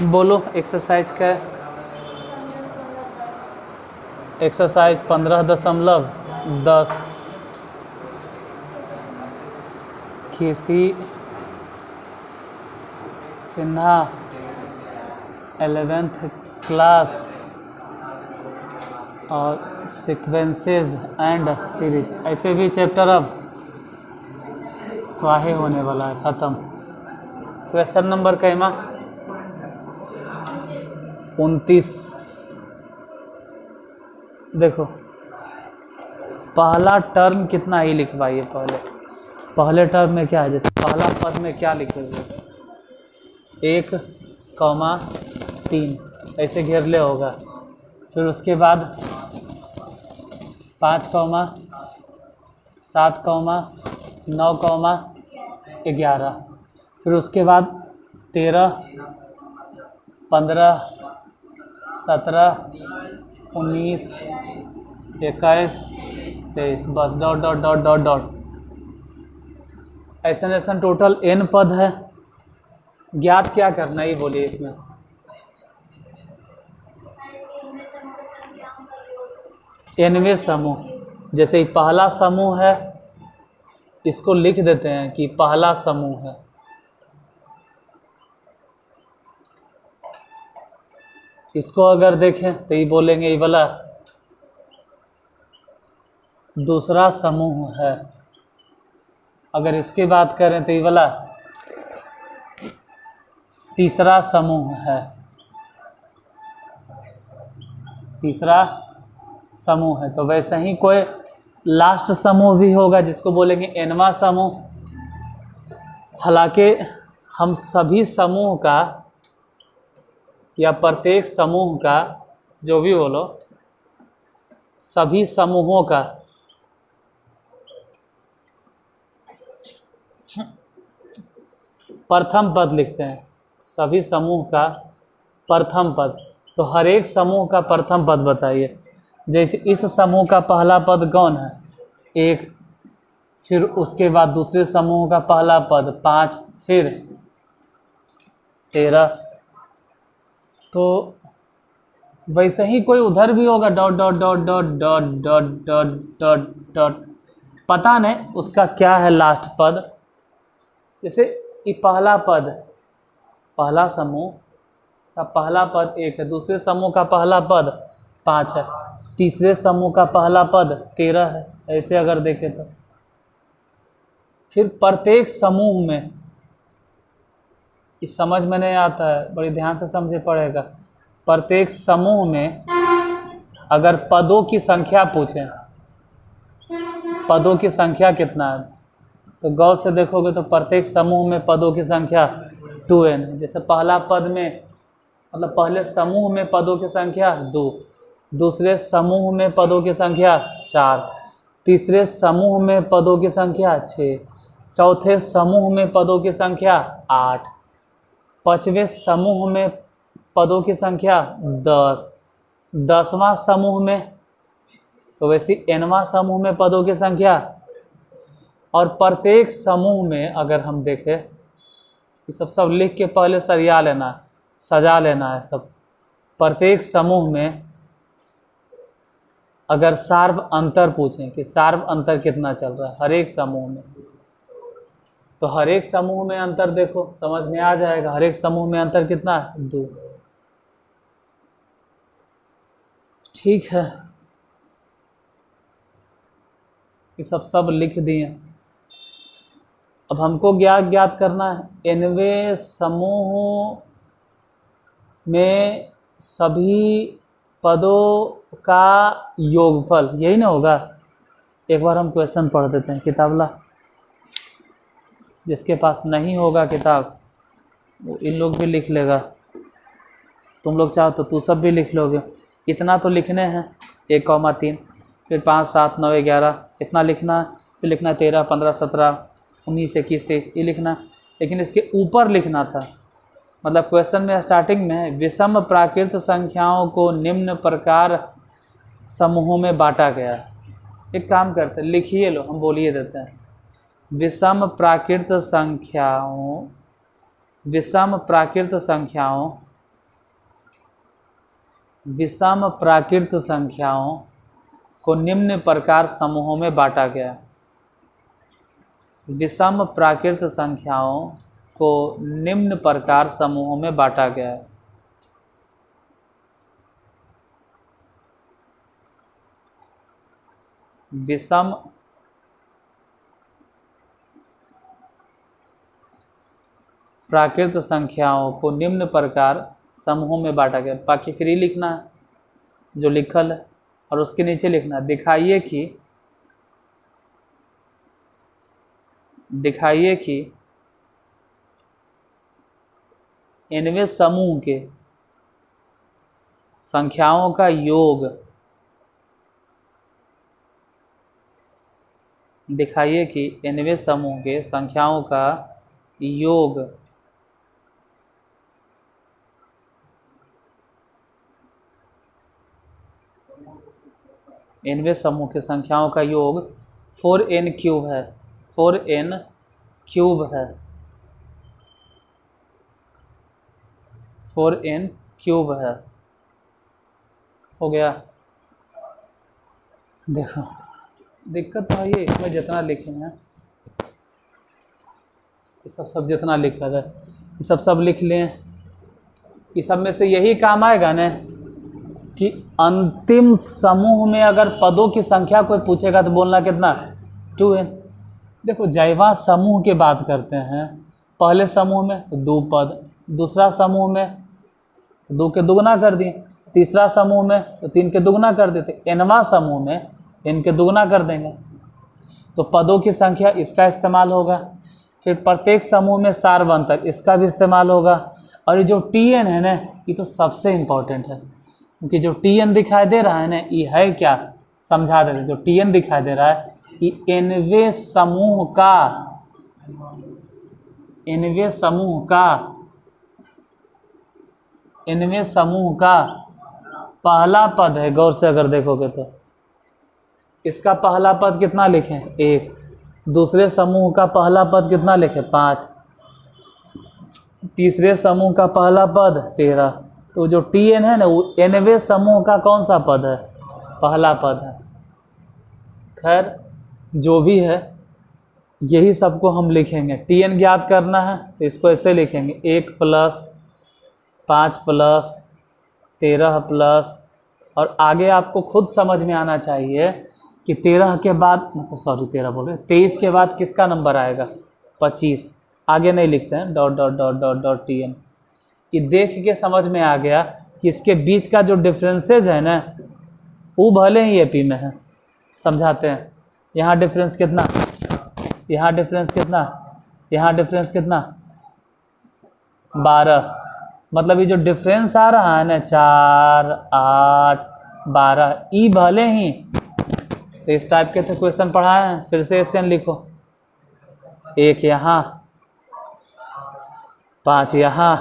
बोलो एक्सरसाइज का एक्सरसाइज 15.10 केसी Sinha 11th class और सीक्वेंसेस एंड सीरीज। ऐसे भी चैप्टर अब स्वाहे होने वाला है, ख़त्म। क्वेश्चन नंबर कैमा 29। देखो पहला टर्म कितना ही लिखवाइए। पहले टर्म में क्या है, जैसे पहला पद में क्या लिखे हुए 1,3 ऐसे घेरले होगा। फिर उसके बाद 5,7,9,11। फिर उसके बाद 13, 15, 17, 19, 21, 23, बस dot dot dot dot dot. ऐसा टोटल n पद है। ज्ञात क्या करना ही बोलिए इसमें। nवें समूह, जैसे पहला समूह है इसको लिख देते हैं कि पहला समूह है। इसको अगर देखें तो ये बोलेंगे ये वाला दूसरा समूह है। अगर इसकी बात करें तो ये वाला तीसरा समूह है। तीसरा समूह है। तो वैसे ही कोई लास्ट समूह भी होगा जिसको बोलेंगे nवां समूह। हालांकि हम सभी समूह का या प्रत्येक समूह का, जो भी बोलो, सभी समूहों का प्रथम पद लिखते हैं। सभी समूह का प्रथम पद। तो हर एक समूह का प्रथम पद बताइए। जैसे इस समूह का पहला पद कौन है 1, फिर उसके बाद दूसरे समूह का पहला पद 5, फिर 13। तो वैसे ही कोई उधर भी होगा dot dot dot dot dot dot dot dot dot, पता नहीं उसका क्या है लास्ट पद। जैसे ये पहला पद, पहला समूह का पहला पद 1 है, दूसरे समूह का पहला पद 5 है, तीसरे समूह का पहला पद 13 है। ऐसे अगर देखें तो फिर प्रत्येक समूह में, इस समझ में नहीं आता है, बड़ी ध्यान से समझे पड़ेगा। प्रत्येक समूह में अगर पदों की संख्या पूछें, पदों की संख्या कितना है, तो गौर से देखोगे तो प्रत्येक समूह में पदों की संख्या 2n। जैसे पहला पद में, मतलब पहले समूह में पदों की संख्या 2, दूसरे समूह में पदों की संख्या 4, तीसरे समूह में पदों की संख्या 6, चौथे समूह में पदों की संख्या 8, पांचवें समूह में पदों की संख्या 10, 10वां समूह में, तो वैसे nवां समूह में पदों की संख्या। और प्रत्येक समूह में अगर हम देखें, ये सब लिख के पहले सरिया लेना, सजा लेना है सब। प्रत्येक समूह में अगर सार्व अंतर पूछें कि सार्व अंतर कितना चल रहा है हर एक समूह में, तो हर एक समूह में अंतर देखो समझ में आ जाएगा। हर एक समूह में अंतर कितना है 2। ठीक है, ये सब लिख दिए। अब हमको ज्ञात करना है nवें समूह में सभी पदों का योगफल, यही ना होगा। एक बार हम क्वेश्चन पढ़ देते हैं, किताब ला। जिसके पास नहीं होगा किताब वो इन लोग भी लिख लेगा। तुम लोग चाहो तो तू सब भी लिख लोगे। इतना तो लिखने हैं 1,3, फिर 5, 7, 9, 11 इतना लिखना है, फिर लिखना 13, 15, 17, 19, 21, 23 ये लिखना। लेकिन इसके ऊपर लिखना था, मतलब क्वेश्चन में स्टार्टिंग में विषम प्राकृत संख्याओं को निम्न प्रकार समूहों में बांटा गया। एक काम करते हैं, लिखिए लो, हम बोलिए देते हैं। विषम प्राकृत संख्याओं विषम प्राकृत संख्याओं को निम्न प्रकार समूहों में बांटा गया। विषम प्राकृत संख्याओं को निम्न प्रकार समूहों में बांटा गया है। विषम प्राकृत संख्याओं को निम्न प्रकार समूहों में बांटा गया। बाकी फ्री लिखना है जो लिखल है, और उसके नीचे लिखना दिखाइए कि इनमें समूह के संख्याओं का योग, दिखाइए कि इनमें समूह के संख्याओं का योग इनमें समूह के संख्याओं का योग 4n क्यूब है। 4n क्यूब है। 4n क्यूब है। हो गया। देखो दिक्कत तो है ये, इसमें जितना लिखे हैं ये सब जितना लिखा है ये सब लिख लें। ये सब में से यही काम आएगा ना कि अंतिम समूह में अगर पदों की संख्या कोई पूछेगा तो बोलना कितना, 2n। देखो जैवा समूह की बात करते हैं, पहले समूह में तो 2 पद, दूसरा समूह में तो 2 के दुगना कर दिए, तीसरा समूह में तो 3 के दुगना कर देते, nवां समूह में इनके दुगना कर देंगे। तो पदों की संख्या इसका इस्तेमाल होगा। फिर प्रत्येक समूह में सार्वंतर इसका भी इस्तेमाल होगा। और ये जो tn है ना, ये तो सबसे इम्पोर्टेंट है, क्योंकि जो tn दिखाई दे रहा है ना, ये है क्या, समझा देते। जो tn दिखाई दे रहा है ये nवें समूह का पहला पद है। गौर से अगर देखोगे तो इसका पहला पद कितना लिखें, 1। दूसरे समूह का पहला पद कितना लिखें, 5। तीसरे समूह का पहला पद 13। तो जो tn है ना, वो nवें समूह का कौन सा पद है, पहला पद है। खैर जो भी है यही सबको हम लिखेंगे। tn ज्ञात करना है तो इसको ऐसे लिखेंगे, 1 + 5 + 13 प्लस, और आगे आपको खुद समझ में आना चाहिए कि 13 के बाद, मतलब सॉरी 13 बोल रहे, 23 के बाद किसका नंबर आएगा, 25। आगे नहीं लिखते हैं .tn। ये देख के समझ में आ गया कि इसके बीच का जो डिफरेंसेज है ना, वो भले ही एपी में है। समझाते हैं। यहाँ डिफरेंस कितना, यहाँ डिफरेंस कितना, यहाँ डिफरेंस कितना, 12। मतलब ये जो डिफरेंस आ रहा है ना, 4, 8, 12, ई भले ही। तो इस टाइप के तो क्वेश्चन पढ़ाए हैं, फिर से एसएन लिखो। 1 यहाँ, 5 यहाँ,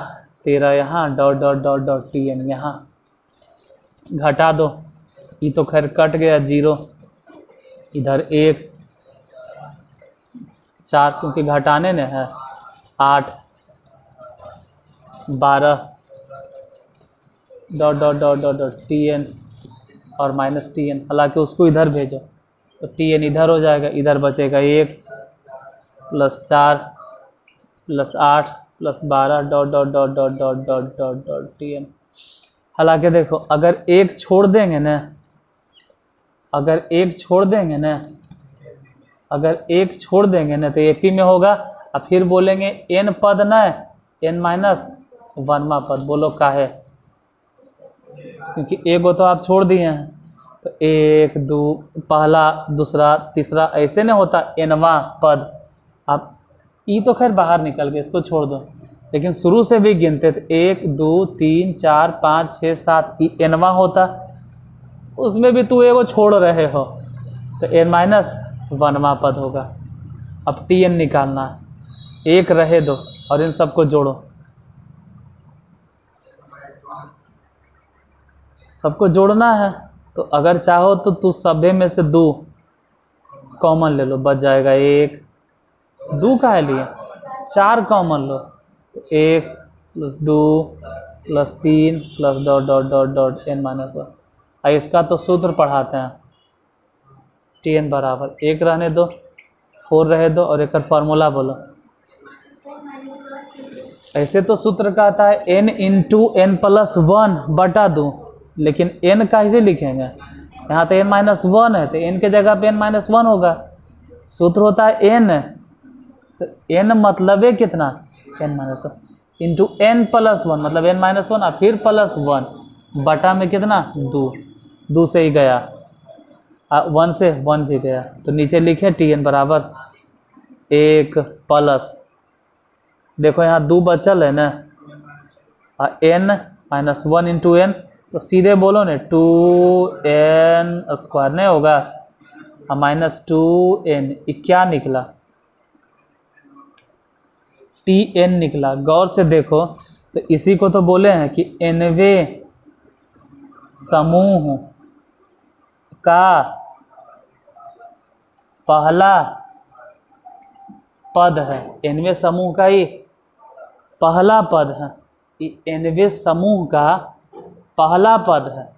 13 यहाँ, .tn यहाँ। घटा दो, ये तो खैर कट गया 0, इधर 1, 4 क्योंकि घटाने ने है, 8, 12, .tn और -tn। हालांकि उसको इधर भेजो तो tn इधर हो जाएगा, इधर बचेगा 1 + 4 + 8 + 12 .tn। हालांकि देखो अगर एक छोड़ देंगे ना, अगर एक छोड़ देंगे ना तो एपी में होगा। और फिर बोलेंगे n पद ना, n-1वां पद। बोलो काहे, क्योंकि एक को तो आप छोड़ दिए हैं। तो 1, 2, पहला, दूसरा, तीसरा, ऐसे नहीं होता nवां पद। आप ई तो खैर बाहर निकल गए, इसको छोड़ दो। लेकिन शुरू से भी गिनते थे 1 2 3 4 5 6 7 एनवा होता, उसमें भी तू एगो छोड़ रहे हो तो n-1वां पद होगा। अब Tn निकालना है, एक रहे दो और इन सबको जोड़ो, सबको जोड़ना है। तो अगर चाहो तो तू सभे में से 2 कॉमन ले लो, बच जाएगा 1, 2 का है लिए 4 कॉमन लो तो 1 + 2 + 3 + dot dot dot dot n-1। इसका तो सूत्र पढ़ाते हैं, Tn बराबर 1 रहने दो, 4 रहे दो और एक फार्मूला बोलो। ऐसे तो सूत्र कहता है n × n+1/2, लेकिन n कैसे लिखेंगे, यहाँ तो n-1 है तो n के जगह पे n-1 होगा। सूत्र होता है n, तो n मतलब है कितना, n-1 इंटू n+1 मतलब n-1 और फिर +1 बटा में कितना 2 से ही गया, 1 से 1 भी गया, तो नीचे लिखे Tn बराबर 1 प्लस, देखो यहाँ 2 बचल है ना, n-1 × n तो सीधे बोलो ने 2n² नहीं होगा, -2n, क्या निकला Tn निकला। गौर से देखो तो इसी को तो बोले हैं कि nवें समूह का पहला पद है, nवें समूह का ही पहला पद है, nवें समूह का पहला पद है।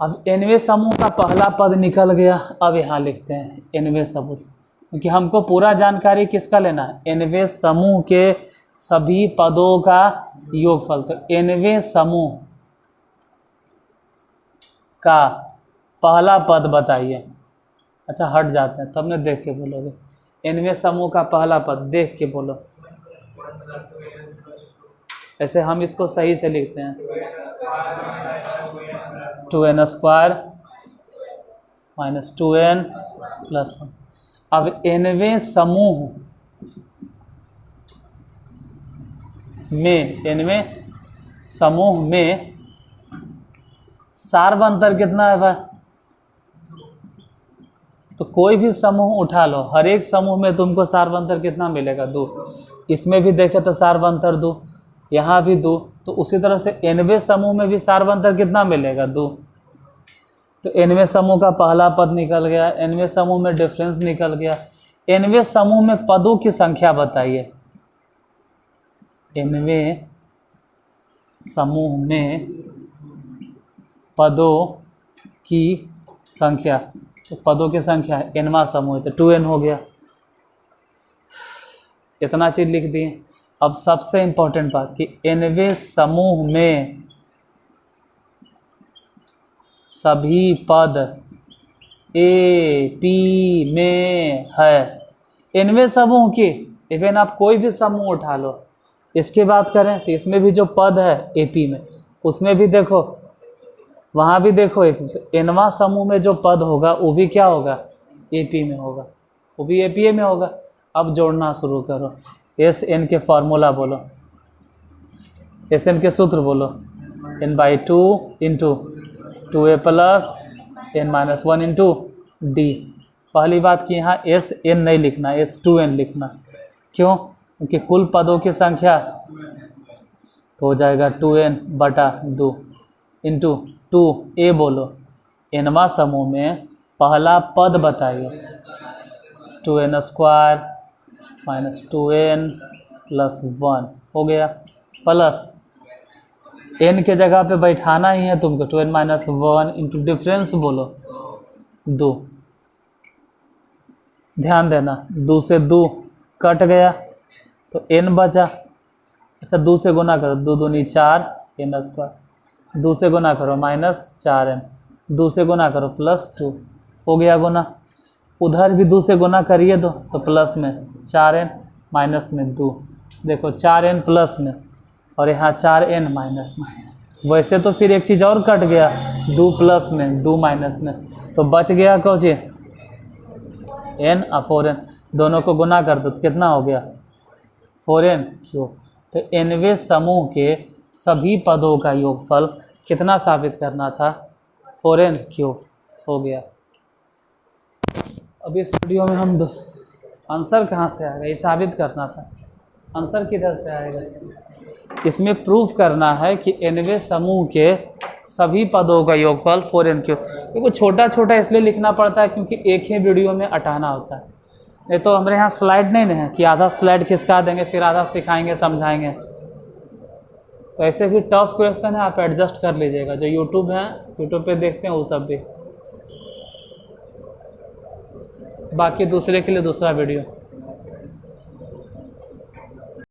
अब nवें समूह का पहला पद निकल गया, अब यहाँ लिखते हैं nवें समूह, क्योंकि हमको पूरा जानकारी किसका लेना है, nवें समूह के सभी पदों का योगफल। तो nवें समूह का पहला पद बताइए। अच्छा हट जाते हैं, तब ने देख के बोलोगे, nवें समूह का पहला पद देख के बोलो। ऐसे हम इसको सही से लिखते हैं 2n² - 2n + 1। अब nवें समूह में सार्वंतर कितना है भाई, तो कोई भी समूह उठा लो, हर एक समूह में तुमको सार्वंतर कितना मिलेगा 2। इसमें भी देखे तो सार्वंतर 2, यहाँ भी 2, तो उसी तरह से nवें समूह में भी सार्वंतर कितना मिलेगा 2। तो nवें समूह का पहला पद निकल गया, nवें समूह में डिफरेंस निकल गया। nवें समूह में पदों की संख्या बताइए, nवें समूह में पदों की संख्या, तो पदों की संख्या है nवां समूह है तो 2n हो गया। इतना चीज लिख दिए। अब सबसे इम्पोर्टेंट बात कि nवें समूह में सभी पद A P में है। nवें समूह की इवन आप कोई भी समूह उठा लो, इसकी बात करें तो इसमें भी जो पद है AP में, उसमें भी देखो, वहाँ भी देखो AP, तो nवां समूह में जो पद होगा वो भी क्या होगा AP में होगा, वो भी APA में होगा। अब जोड़ना शुरू करो, Sn के फार्मूला बोलो, Sn के सूत्र बोलो, n/2 × 2a + n-1 × d। पहली बात कि यहाँ Sn नहीं लिखना, S2n लिखना, क्यों, क्योंकि कुल पदों की संख्या तो हो जाएगा 2n/2 × 2a बोलो, nवां समूह में पहला पद बताइए, 2n² - 2n + 1 हो गया, प्लस n के जगह पे बैठाना ही है तुमको, 2n - 1 × डिफरेंस बोलो 2। ध्यान देना 2 से 2 कट गया तो n बचा। अच्छा 2 से गुना करो, 2 दूनी 4 n², 2 से गुना करो -4n, 2 से गुना करो +2 हो गया गुना। उधर भी 2 से गुना करिए दो तो प्लस में 4n माइनस में 2, देखो 4n प्लस में और यहाँ 4n माइनस में। वैसे तो फिर एक चीज़ और कट गया, 2 प्लस में 2 माइनस में, तो बच गया कौन n और 4n, दोनों को गुना कर दो तो कितना हो गया 4n क्यूब। तो nवें समूह के सभी पदों का योगफल कितना साबित करना था? 4n cube. हो गया। अब इस वीडियो में हम आंसर कहाँ से आएगा, ये साबित करना था। आंसर किधर से आएगा? इसमें प्रूफ करना है कि nवें समूह के सभी पदों का योगफल 4n क्यूब। देखो छोटा छोटा इसलिए लिखना पड़ता है क्योंकि एक ही वीडियो में अटाना होता है। नहीं तो हमारे यहाँ स्लाइड नहीं है कि आधा स्लाइड खिसका देंगे फिर आधा सिखाएंगे समझाएंगे। तो ऐसे भी टफ क्वेश्चन है, आप एडजस्ट कर लीजिएगा। जो यूट्यूब है, यूट्यूब पे देखते हैं वो सब भी। बाकी दूसरे के लिए दूसरा वीडियो।